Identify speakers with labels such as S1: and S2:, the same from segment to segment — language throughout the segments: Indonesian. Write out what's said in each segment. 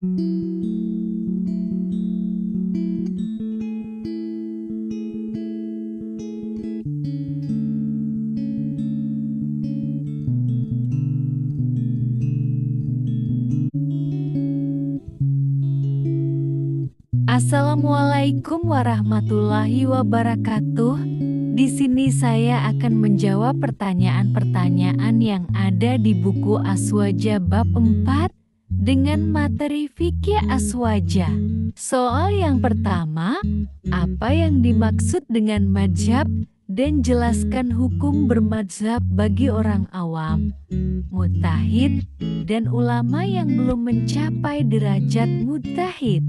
S1: Assalamualaikum warahmatullahi wabarakatuh. Di sini saya akan menjawab pertanyaan-pertanyaan yang ada di buku Aswaja bab 4 dengan materi fikih Aswaja. Soal yang pertama, apa yang dimaksud dengan mazhab dan jelaskan hukum bermazhab bagi orang awam, mujtahid, dan ulama yang belum mencapai derajat mujtahid.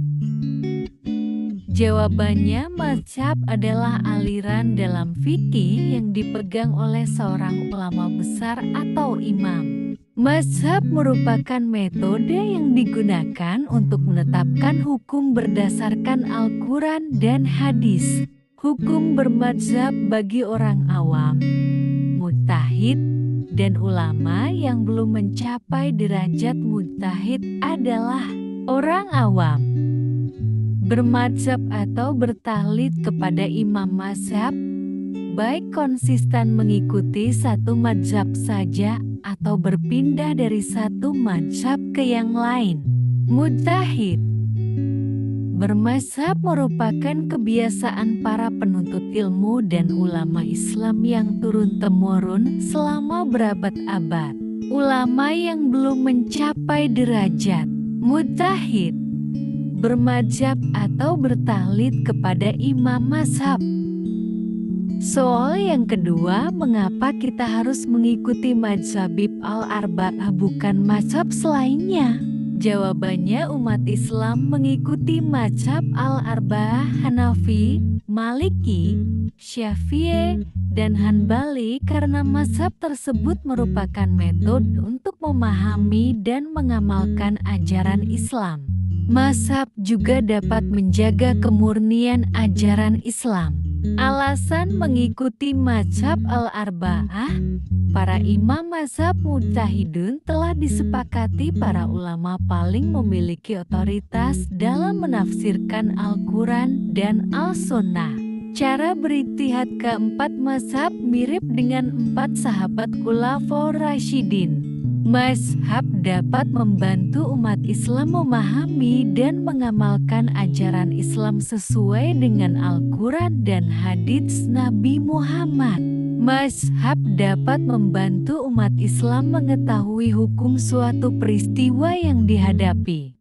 S1: Jawabannya, mazhab adalah aliran dalam fikih yang dipegang oleh seorang ulama besar atau imam. Mazhab merupakan metode yang digunakan untuk menetapkan hukum berdasarkan Al-Quran dan hadis. Hukum bermazhab bagi orang awam, mujtahid, dan ulama yang belum mencapai derajat mujtahid adalah orang awam. Bermadzhab atau bertaklid kepada imam mazhab, baik konsisten mengikuti satu mazhab saja atau berpindah dari satu mazhab ke yang lain. Mujtahid bermazhab merupakan kebiasaan para penuntut ilmu dan ulama Islam yang turun-temurun selama berabad-abad. Ulama yang belum mencapai derajat mujtahid bermadzhab atau bertaklid kepada imam mazhab. Soal yang kedua, mengapa kita harus mengikuti mazhabib al-arba'ah bukan mazhab selainnya? Jawabannya, umat Islam mengikuti mazhab al-arba'ah Hanafi, Maliki, Syafi'i, dan Hanbali karena mazhab tersebut merupakan metode untuk memahami dan mengamalkan ajaran Islam. Mazhab juga dapat menjaga kemurnian ajaran Islam. Alasan mengikuti mazhab al-arba'ah, para imam mazhab mujtahidun telah disepakati para ulama paling memiliki otoritas dalam menafsirkan Al-Quran dan Al-Sunnah. Cara berijtihad keempat mazhab mirip dengan 4 sahabat Khulafaur Rasyidin. Mazhab dapat membantu umat Islam memahami dan mengamalkan ajaran Islam sesuai dengan Al-Quran dan hadits Nabi Muhammad. Mazhab dapat membantu umat Islam mengetahui hukum suatu peristiwa yang dihadapi.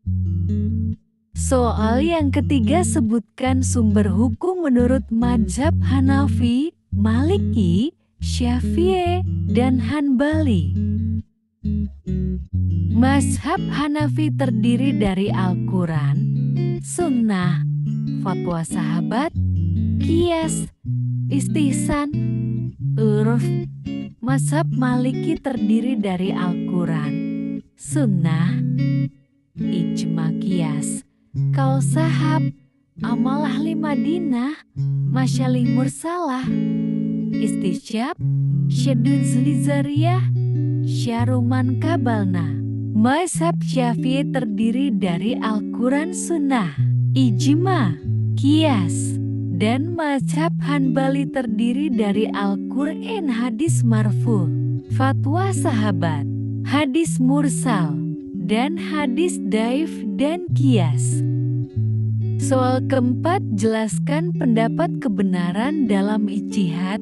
S1: Soal yang ketiga, sebutkan sumber hukum menurut mazhab Hanafi, Maliki, Syafi'i, dan Hanbali. Mazhab Hanafi terdiri dari Al-Quran, Sunnah, fatwa sahabat, qiyas, istihsan, uruf. Mazhab Maliki terdiri dari Al-Quran, Sunnah, ijma, qiyas, qaul sahab, amal ahli Madinah, masyalih mursalah, istijab, syadud zlizariyah, syaruman kabalna. Mazhab Syafi'i terdiri dari Al-Quran, Sunnah, ijma, qiyas, dan mazhab Hanbali terdiri dari Al-Quran, hadis marfu, fatwa sahabat, hadis mursal, dan hadis dhaif dan qiyas. Soal keempat, jelaskan pendapat kebenaran dalam ijtihad.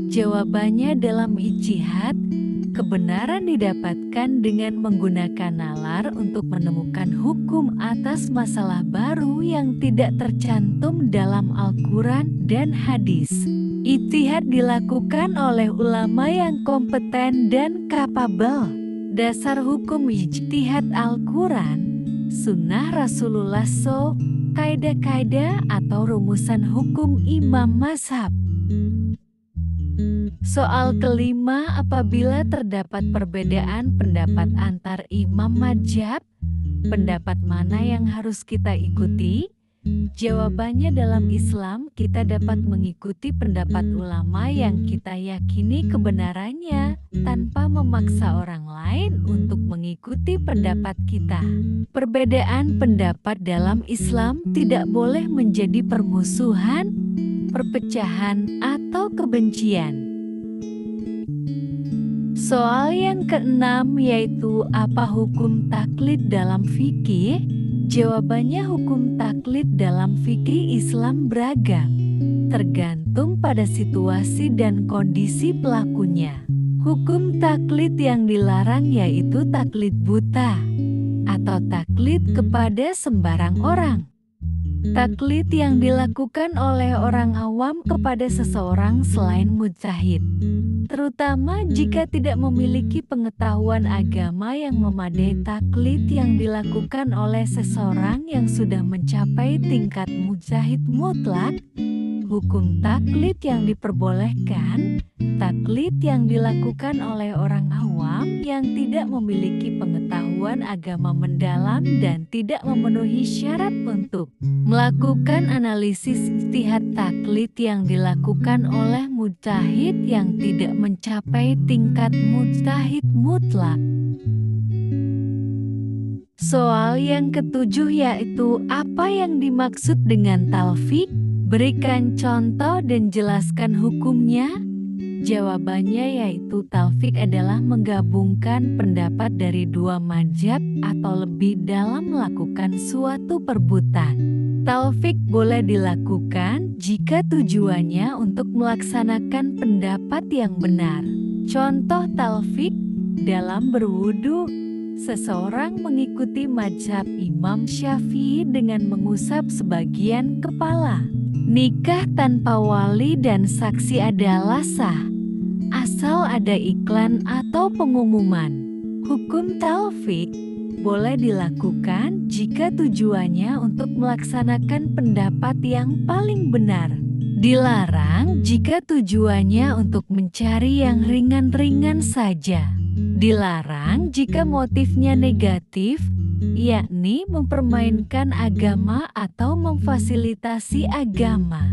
S1: Jawabannya, dalam ijtihad, kebenaran didapatkan dengan menggunakan nalar untuk menemukan hukum atas masalah baru yang tidak tercantum dalam Al-Quran dan hadis. Ijtihad dilakukan oleh ulama yang kompeten dan kapabel. Dasar hukum ijtihad Al-Quran, Sunnah Rasulullah SAW, kaidah-kaidah atau rumusan hukum imam mazhab. Soal kelima, apabila terdapat perbedaan pendapat antar imam mazhab, pendapat mana yang harus kita ikuti? Jawabannya, dalam Islam kita dapat mengikuti pendapat ulama yang kita yakini kebenarannya tanpa memaksa orang lain untuk mengikuti pendapat kita. Perbedaan pendapat dalam Islam tidak boleh menjadi permusuhan, perpecahan, atau kebencian. Soal yang keenam yaitu apa hukum taklid dalam fikih? Jawabannya, hukum taklid dalam fikih Islam beragam, tergantung pada situasi dan kondisi pelakunya. Hukum taklid yang dilarang yaitu taklid buta atau taklid kepada sembarang orang. Taklid yang dilakukan oleh orang awam kepada seseorang selain mujtahid, terutama jika tidak memiliki pengetahuan agama yang memadai. Taklid yang dilakukan oleh seseorang yang sudah mencapai tingkat mujtahid mutlak. Hukum taklid yang diperbolehkan, taklid yang dilakukan oleh orang awam yang tidak memiliki pengetahuan agama mendalam dan tidak memenuhi syarat untuk melakukan analisis ijtihad. Taklid yang dilakukan oleh mujtahid yang tidak mencapai tingkat mujtahid mutlak. Soal yang ketujuh yaitu apa yang dimaksud dengan talfik? Berikan contoh dan jelaskan hukumnya. Jawabannya yaitu talfik adalah menggabungkan pendapat dari dua mazhab atau lebih dalam melakukan suatu perbuatan. Talfik boleh dilakukan jika tujuannya untuk melaksanakan pendapat yang benar. Contoh talfik dalam berwudu, seseorang mengikuti mazhab Imam Syafi'i dengan mengusap sebagian kepala. Nikah tanpa wali dan saksi adalah sah, asal ada iklan atau pengumuman. Hukum talfik boleh dilakukan jika tujuannya untuk melaksanakan pendapat yang paling benar. Dilarang jika tujuannya untuk mencari yang ringan-ringan saja. Dilarang jika motifnya negatif, yakni mempermainkan agama atau memfasilitasi agama.